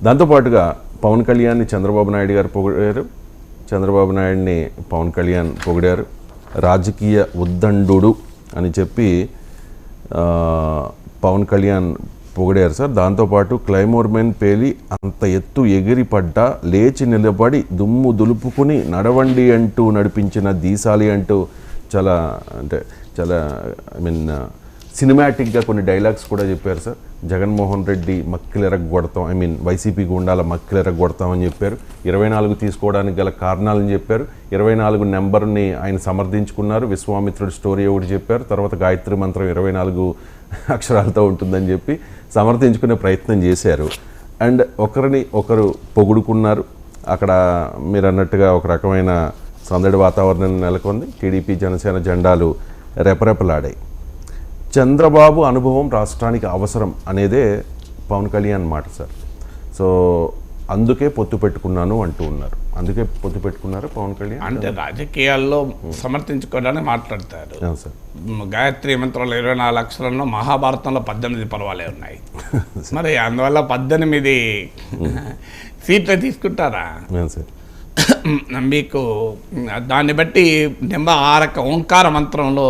దాంతోపాటుగా పవన్ కళ్యాణ్ని చంద్రబాబు నాయుడు గారు పొగిడారు, చంద్రబాబు నాయుడిని పవన్ కళ్యాణ్ పొగిడారు. రాజకీయ ఉద్దండు అని చెప్పి పవన్ కళ్యాణ్ పొగిడారు సార్. దాంతోపాటు క్లైమోర్ మెన్ పేలి అంత ఎత్తు ఎగిరి పడ్డా లేచి నిలబడి దుమ్ము దులుపుకుని నడవండి అంటూ నడిపించిన దీసాలి అంటూ చాలా సినిమాటిక్గా కొన్ని డైలాగ్స్ కూడా చెప్పారు సార్. జగన్మోహన్ రెడ్డి మక్కిలెరగొడతాం, వైసీపీ గుండాల మక్కిలెరగొడతామని చెప్పారు. 24 తీసుకోవడానికి గల కారణాలని చెప్పారు. 24 నెంబర్ని ఆయన సమర్థించుకున్నారు. విశ్వామిత్రుడి స్టోరీ ఒకటి చెప్పారు. తర్వాత గాయత్రి మంత్రం 24 అక్షరాలతో ఉంటుందని చెప్పి సమర్థించుకునే ప్రయత్నం చేశారు. అండ్ ఒకరిని ఒకరు పొగుడుకున్నారు. అక్కడ మీరు అన్నట్టుగా ఒక రకమైన సందడి వాతావరణం నెలకొంది. టీడీపీ జనసేన జెండాలు రెపరెపలాడాయి. చంద్రబాబు అనుభవం రాష్ట్రానికి అవసరం అనేదే పవన్ కళ్యాణ్ మాట సార్. సో అందుకే పొత్తు పెట్టుకున్నాను అంటూ ఉన్నారు. అందుకే పొత్తు పెట్టుకున్నారు పవన్ కళ్యాణ్. అంటే రాజకీయాల్లో సమర్థించుకోవడానికి మాట్లాడతారు సార్. గాయత్రి మంత్రంలో 24 అక్షరంలో మహాభారతంలో 18 పర్వాలే ఉన్నాయి. మరి అందువల్ల 18 సీట్లు తీసుకుంటారా సార్? మీకు దాన్ని బట్టి నెంబర్ 6 ఓంకార మంత్రంలో,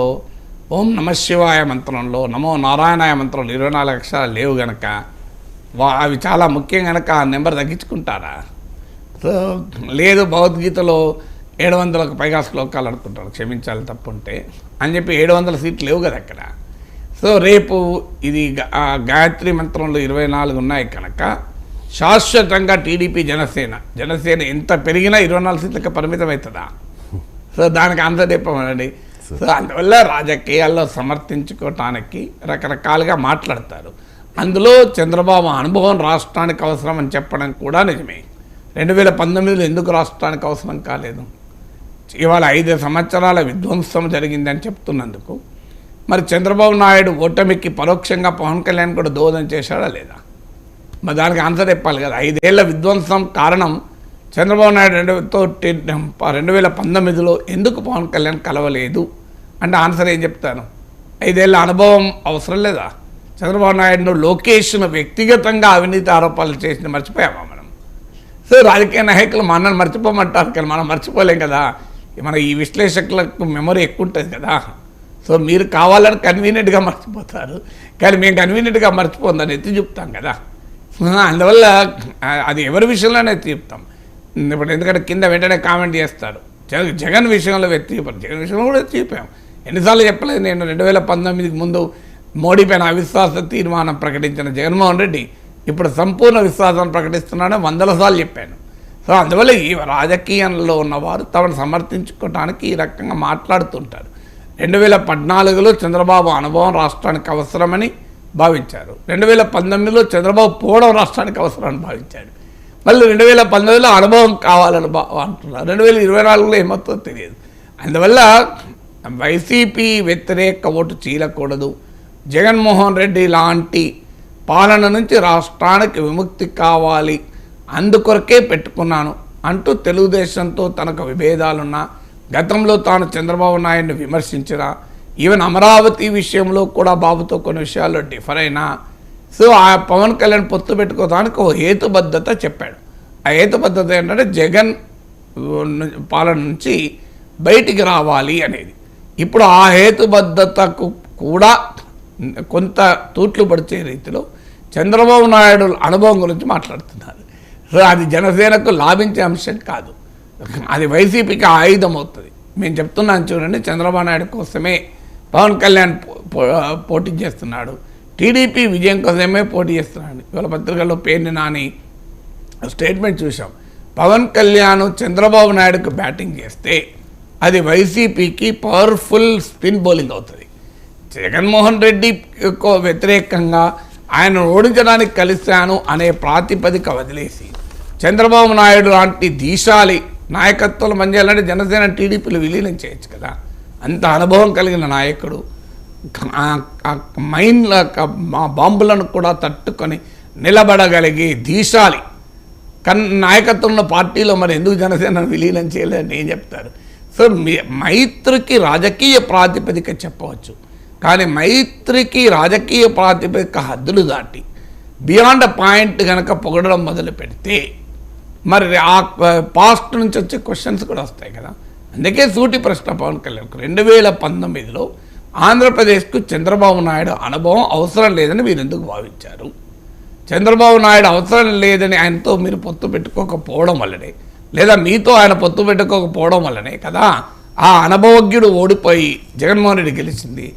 ఓం నమ శివాయ మంత్రంలో, నమో నారాయణాయ మంత్రంలో 24 అక్షరాలు లేవు గనక అవి చాలా ముఖ్యం కనుక ఆ నెంబర్ తగ్గించుకుంటారా? సో లేదు, భగవద్గీతలో 700కు పైగా శ్లోకాలు అనుకుంటారు, క్షమించాలి తప్పుంటే అని చెప్పి 700 సీట్లు లేవు కదా అక్కడ. సో రేపు ఇది గాయత్రి మంత్రంలో 24 ఉన్నాయి కనుక శాశ్వతంగా టీడీపీ జనసేన ఎంత పెరిగినా 24 సీట్లకు పరిమితం అవుతుందా? సో దానికి ఆన్సర్ చెప్పమనండి. సో అందువల్ల రాజకీయాల్లో సమర్థించుకోవటానికి రకరకాలుగా మాట్లాడతారు. అందులో చంద్రబాబు అనుభవం రాష్ట్రానికి అవసరం అని చెప్పడం కూడా నిజమే. 2019లో ఎందుకు రాష్ట్రానికి అవసరం కాలేదు? ఇవాళ 5 సంవత్సరాల విధ్వంసం జరిగిందని చెప్తున్నందుకు మరి చంద్రబాబు నాయుడు ఓటమికి పరోక్షంగా పవన్ కళ్యాణ్ కూడా దోహదం చేశాడా లేదా? మరి దానికి ఆన్సర్ చెప్పాలి కదా. 5 ఏళ్ల విధ్వంసం కారణం చంద్రబాబు నాయుడు 2019లో ఎందుకు పవన్ కళ్యాణ్ కలవలేదు అంటే ఆన్సర్ ఏం చెప్తాను? 5 ఏళ్ల అనుభవం అవసరం లేదా? చంద్రబాబు నాయుడును లోకేష్ను వ్యక్తిగతంగా అవినీతి ఆరోపణలు చేసి మర్చిపోయామా మనం? సో రాజకీయ నాయకులు మనల్ని మర్చిపోమంటారు కానీ మనం మర్చిపోలేం కదా. మన ఈ విశ్లేషకులకు మెమరీ ఎక్కువ ఉంటుంది కదా. సో మీరు కావాలని కన్వీనియంట్గా మర్చిపోతారు కానీ మేము కన్వీనియంట్గా మర్చిపోందని ఎత్తి చెప్తాం కదా. అందువల్ల అది ఎవరి విషయంలోనే ఎత్తి చెప్తాం. ఇప్పుడు ఎందుకంటే కింద వెంటనే కామెంట్ చేస్తారు, జగన్ విషయంలో ఎత్తి చెప్పారు, జగన్ విషయంలో కూడా ఎత్తి చెప్పాం. ఎన్నిసార్లు చెప్పలేదు నేను? 2019కి ముందు మోడీ పైన అవిశ్వాస తీర్మానం ప్రకటించిన జగన్మోహన్ రెడ్డి ఇప్పుడు సంపూర్ణ విశ్వాసాన్ని ప్రకటిస్తున్నాడని 100 సార్లు చెప్పాను. సో అందువల్ల ఈ రాజకీయంలో ఉన్నవారు తమను సమర్థించుకోవడానికి ఈ రకంగా మాట్లాడుతుంటారు. 2014లో చంద్రబాబు అనుభవం రాష్ట్రానికి అవసరమని భావించారు. 2019లో చంద్రబాబు పోవడం రాష్ట్రానికి అవసరమని భావించాడు. మళ్ళీ 2019లో అనుభవం కావాలని అంటున్నారు. 2024లో ఏమవుతుందో తెలియదు. అందువల్ల వైసీపీ వ్యతిరేక ఓటు చీలకూడదు. జగన్మోహన్ రెడ్డి లాంటి పాలన నుంచి రాష్ట్రానికి విముక్తి కావాలి, అందుకొరకే పెట్టుకున్నాను అంటూ తెలుగుదేశంతో తనకు విభేదాలున్నా, గతంలో తాను చంద్రబాబు నాయుడిని విమర్శించినా, ఈవెన్ అమరావతి విషయంలో కూడా బాబుతో కొన్ని విషయాల్లో డిఫర్ అయినా, సో ఆ పవన్ కళ్యాణ్ పొత్తు పెట్టుకోవడానికి ఒక హేతుబద్ధత చెప్పాడు. ఆ హేతుబద్ధత ఏంటంటే జగన్ పాలన నుంచి బయటికి రావాలి అనేది. ఇప్పుడు ఆ హేతుబద్ధతకు కూడా కొంత తూట్లు పడిచే రీతిలో చంద్రబాబు నాయుడు అనుభవం గురించి మాట్లాడుతున్నారు. సో అది జనసేనకు లాభించే అంశం కాదు, అది వైసీపీకి ఆయుధం అవుతుంది. మేము చెప్తున్నాను చూడండి, చంద్రబాబు నాయుడు కోసమే పవన్ కళ్యాణ్ పోటీ చేస్తున్నాడు, టీడీపీ విజయం కోసమే పోటీ చేస్తున్నాడు. ఇవాళ పత్రికల్లో పేర్ని నాని స్టేట్మెంట్ చూసాం. పవన్ కళ్యాణ్ చంద్రబాబు నాయుడుకు బ్యాటింగ్ చేస్తే అది వైసీపీకి పవర్ఫుల్ స్పిన్ బౌలింగ్ అవుతుంది. జగన్మోహన్ రెడ్డికి వ్యతిరేకంగా ఆయన ఓడించడానికి కలిశాను అనే ప్రాతిపదిక వదిలేసి చంద్రబాబు నాయుడు లాంటి దీశాలి నాయకత్వాలు పనిచేయాలంటే జనసేన టీడీపీలు విలీనం చేయొచ్చు కదా. అంత అనుభవం కలిగిన నాయకుడు మైండ్ల బాంబులను కూడా తట్టుకొని నిలబడగలిగి దీశాలి నాయకత్వంలో పార్టీలో మరి ఎందుకు జనసేన విలీనం చేయలేదని ఏం చెప్తారు? సో మైత్రికి రాజకీయ ప్రాతిపదిక చెప్పవచ్చు, కానీ మైత్రికి రాజకీయ ప్రాతిపదిక హద్దులు దాటి బియాండ్ అ పాయింట్ కనుక పొగడడం మొదలు పెడితే మరి ఆ పాస్ట్ నుంచి వచ్చే క్వశ్చన్స్ కూడా వస్తాయి కదా. అందుకే సూటి ప్రశ్న పవన్ కళ్యాణ్ 2019లో ఆంధ్రప్రదేశ్కు చంద్రబాబు నాయుడు అనుభవం అవసరం లేదని మీరు ఎందుకు భావించారు? చంద్రబాబు నాయుడు అవసరం లేదని ఆయనతో మీరు పొత్తు పెట్టుకోకపోవడం వల్లనే, లేదా మీతో ఆయన పొత్తు పెట్టుకోకపోవడం వల్లనే కదా ఆ అనుభవజ్ఞుడు ఓడిపోయి జగన్మోహన్ రెడ్డి గెలిచింది.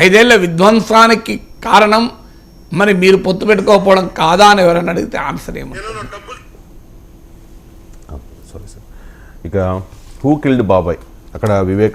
5 ఏళ్ల విధ్వంసానికి కారణం మరి మీరు పొత్తు పెట్టుకోకపోవడం కాదా అని ఎవరైనా అడిగితే ఆన్సర్ ఏమో. Sorry sir. ఇక హూ కిల్డ్ బాబాయ్, అక్కడ వివేక